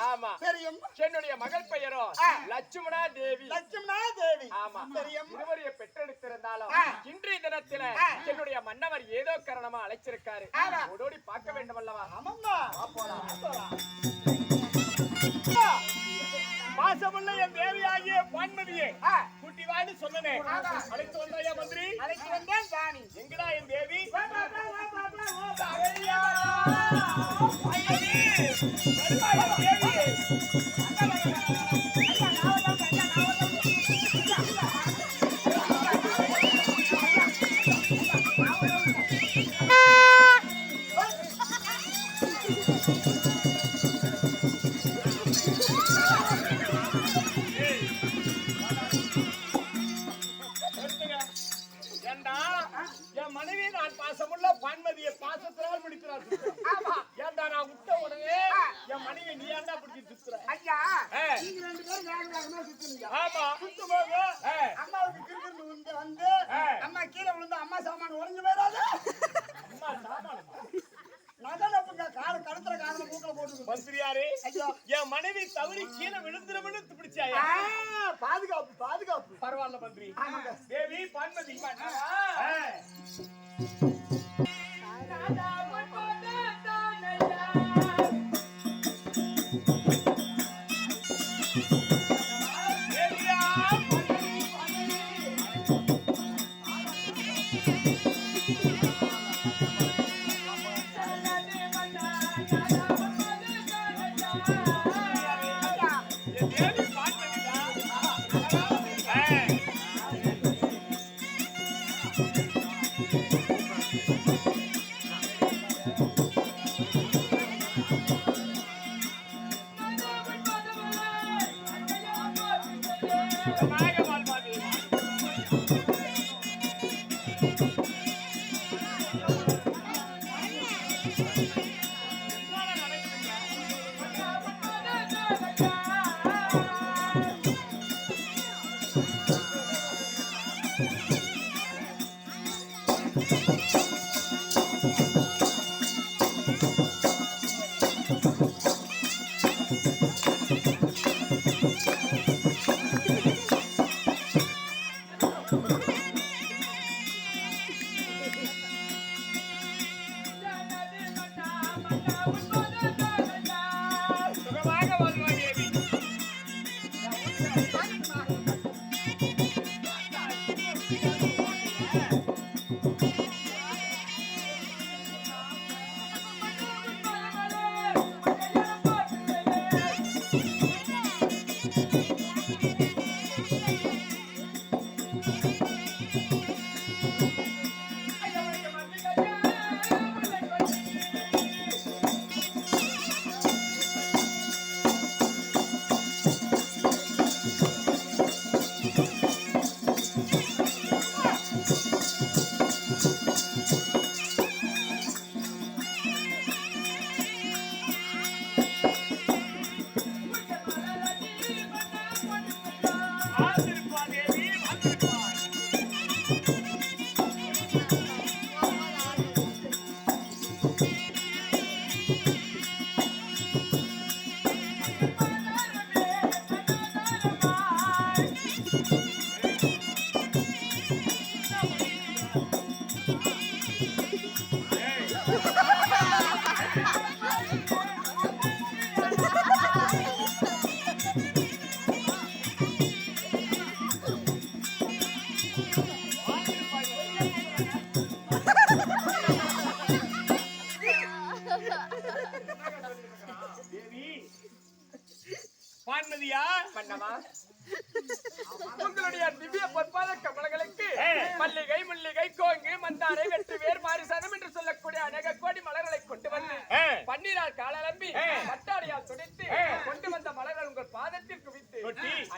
ஆமா தெரியும். என்னுடைய மகள் பெயரோ லட்சுமணா தேவி. லட்சுமணா தேவி. ஆமா தெரியும். இருவரைய பெற்றெடுத்திருந்தாலும் இன்றைய தினத்தில என்னுடைய மன்னவர் ஏதோ காரணமா அழைச்சிருக்காரு. ஓடோடி பார்க்க வேண்டும் அல்லவா? ஆமாம்மா. போலாம். பாசமுள்ள என் தேவியாகிய பான்மதியே குட்டி வாடி சொன்னனே அழைத்து வந்தாயா மந்திரி? அழைத்து வந்தேன் சாணி. எங்கடா என் தேவி? என் மனைவி நான் பாசமுள்ள பான்மதியை பாசத்தினால் பிடிக்கிறார். ஏன்டா நான் விட்ட உடனே என் மனைவி நீ ஏன்டா பிடிச்சி சுத்துற? ஐயா நீங்க ரெண்டு பேரும் வேகமா சுத்துறீங்க. ஆமா சுத்தும்போது அம்மாவுக்கு கிறுக்கிட்டு வந்து அம்மா கீழே விழுந்து அம்மா சாமான் உடைஞ்சு போயிடாது. அம்மா சாமான் நகனப்புங்க கால கழுத்துல காதுல மூக்கல போட்டு மந்திரியாரே என் மனைவி தவறி கீழே விழுந்துரும்னு பிடிச்சாயா? பாதுகாப்பு பரவாயில்ல மந்திரி. தேவி பான்மதி பான்மதியா பண்ணமா உங்களுடைய திவ்ய பொற்பாத கமலங்களுக்கு மல்லிகை முல்லிகை கோங்கு மந்தாரை வெற்றி வேர் மாரிசனம் என்று சொல்லக்கூடிய அநேக கோடி மலர்களை கொண்டு வந்து பன்னீரால் காலம்பி பட்டாடியால் துடைத்து கொண்டு வந்த மலர்கள் உங்கள் பாதத்தில் குவித்து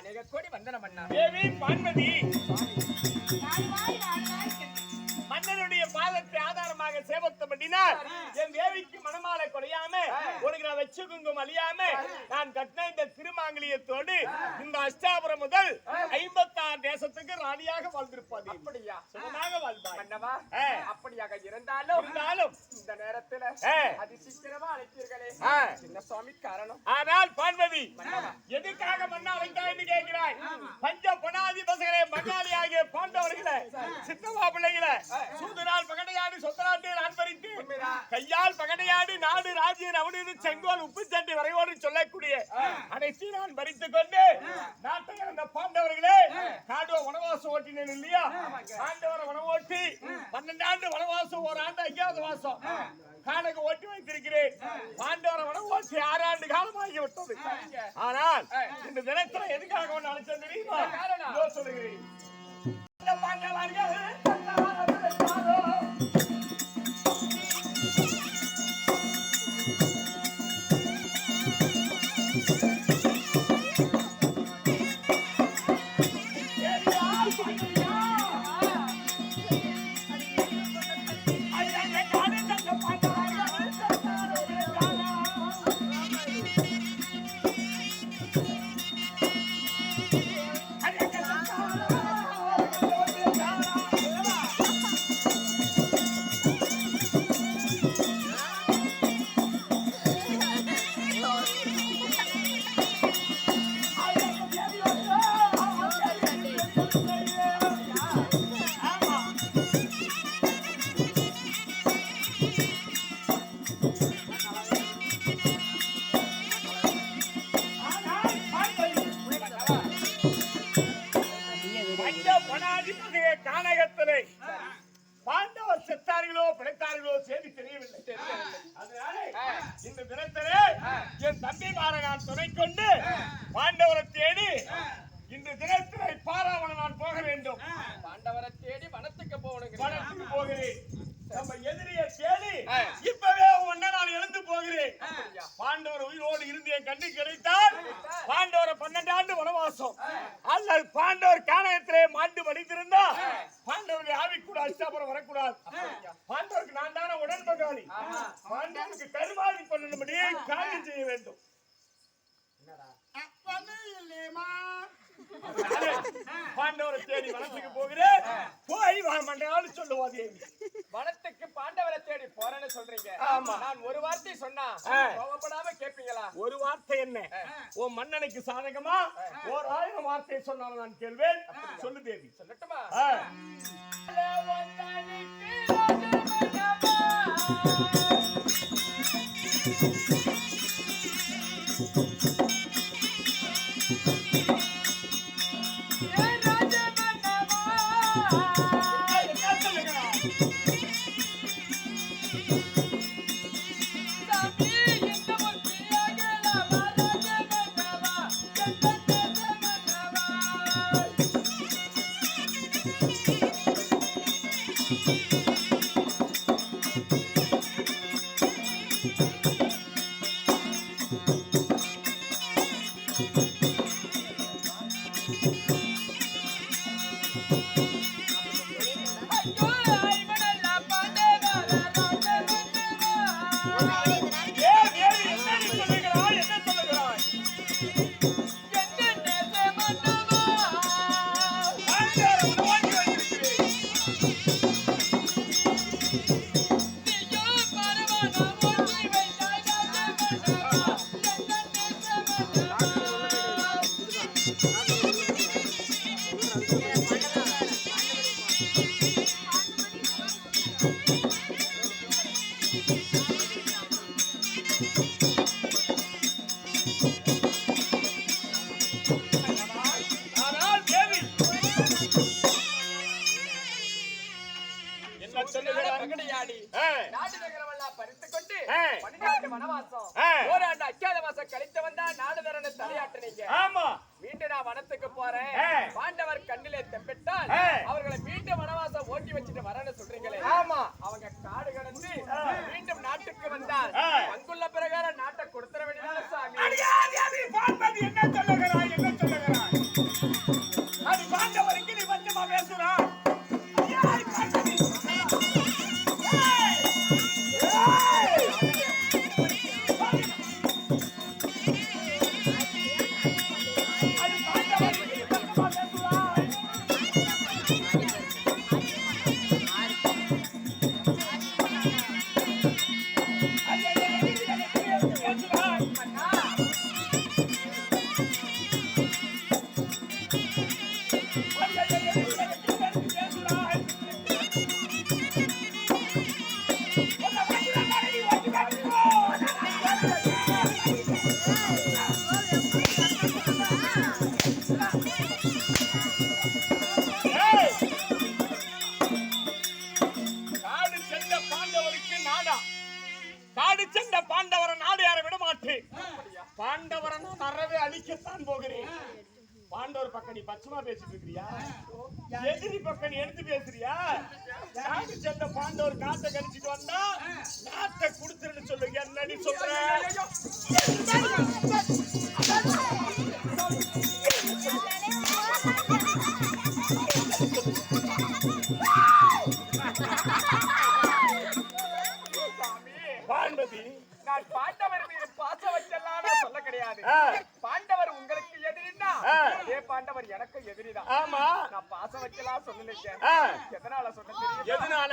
அநேக கோடி வந்தனம் பண்ணா. தேவி பான்மதி மன்னனுடைய பாதத்தை ஆதாரமாக சேவத்தம் பண்ணி அப்படின்னா என் தேவிக்கு மனமாலை குறையாம உனக்கு நான் வச்சு குங்குமம் அழியாம நான் கட்டின இந்த திருமாங்கலியத்தோடு இந்த அஷ்டாபுரம் முதல் 56 தேசத்துக்கு ராணியாக வாழ்ந்திருப்பாது. அப்படியா? சுகமாக வாழ்வாய். மன்னவா, அப்படியாக இருந்தாலும் இந்த நேரத்துல அதிசீக்கிரமா அழைத்தீர்களே, சின்ன சுவாமி காரணம்? ஆனால் பார்வதி, எதுக்காக மன்னா அழைத்தாய் என்று கேட்கிறாய்? பஞ்ச பணாதி பசங்களே, மகாலி ஆகிய பாண்டவர்களை, சித்தவா பிள்ளைகளை சூதனால் பகடையாடி சொத்தநாட்டில் அன்பரித்து கையால் பகடையாடி நாடு ராஜ்யம் அவனது செங்கோல் உப்பு சட்டி வரைவோடு சொல்லக்கூடிய அனைத்து நான் பறித்துக் கொண்டு நாட்டை அந்த பாண்டவர்களே காடோ வனவாசம் ஓட்டினேன் இல்லையா? ஆண்டவர வனவோட்டி 12 ஆண்டு வனவாசம், ஒரு ஆண்டு அஞ்சாவது வாசம் காணக ஓட்டி வைத்திருக்கிறேன். பாண்டவர வனவாசி 6 ஆண்டு காலமாகி விட்டது. ஆனால் இந்த தினத்துல எதுக்காக ஒன்று அழைச்சது தெரியுமா? சொல்லுகிறேன். கானகத்திலே பாண்டவர் செத்தார்களோ பிழைத்தார்களோ செய்தி தெரியவில்லை. அதனால இந்த தினத்திலே என் தம்பிமாரை நான் துணை கொண்டு பாண்டவரை தேடி இந்த தினத்திலே பாராவணம் நான் போக வேண்டும். பாண்டவரை தேடி வனத்துக்கு போகணும். வனத்துக்கு போகிறேன். நம்ம எதிரியை தேடி இப்பவே ஒன்ன நான் எழுந்து போகிறேன். பாண்டவர் உயிரோடு இருந்து என் கண்ணு கிடைத்தால் பாண்டவரை 12 ஆண்டு வனவாசம் அல்லது பாண்டவர் கானகத்திலே மாண்டு மடித்திருந்தா பாண்டவருடைய ஆவி கூட அஷ்டாபுரம் வரக்கூடாது. பாண்டவருக்கு நான் தானே உடன்பகாளி. பாண்டவருக்கு கருமாதி பண்ணபடி காரியம் செய்ய வேண்டும். பாண்டவரை தேடி வனத்துக்கு போகிறேன். போய் மன்றாடு சொல்லுவாது. வனத்துக்கு பாண்டவரை தேடி போறேன்னு சொல்றீங்க. நான் ஒரு வார்த்தை சொன்னா கோபப்படாம கேட்பீங்களா? ஒரு வார்த்தை என்ன? உன் மன்னனுக்கு சாதகமா 1000 வார்த்தை சொன்னாலும் நான் கேள்வேன். சொல்லு தேவி. சொல்லட்டுமா? வனத்துக்கு போறேன். பாண்டவர் கண்ணிலே தெம்பிட்டால் அவர்களை மீண்டும் வனவாசம் ஓட்டி வச்சுட்டு வரேன்னு சொல்றீங்களே. அவங்க காடு கடந்து மீண்டும் நாட்டுக்கு வந்தால் அங்குள்ள பிரகாரம் நாட்டை கொடுத்துட வேண்டியதான சாமி. என்ன சொல்லுகிறாய்? என்ன சொல்லுகிறாய்? அது பாண்டவருக்கு நீ பஞ்சமா பேசுறான். பாண்டவரை நான் அறவே அழிக்கத்தான் போகிறேன். பாண்டவர் பக்கம் நீ பச்சமா பேசிட்டு இருக்கிறியா? எதிரி பக்கம் நீ எடுத்து பேசுறியா? நாடு சென்ற பாண்டவர் நாட்டை கழிச்சிட்டு வந்தா நாட்டை கொடுத்துருன்னு சொல்லுங்க. என்னடி சொல்ற? பாண்டவி, நான் பாண்டவர் மீது பாசம் வச்செல்லாம் நான் சொல்ல கிடையாது. பாண்டவர் உங்களுக்கு எதிரின்னா அதே பாண்டவர் எனக்கு எதிரிதான். ஆமா, நான் பாசம் வச்செல்லாம் சொல்லலைங்க. எதனால சொன்ன தெரியும்? எதனால?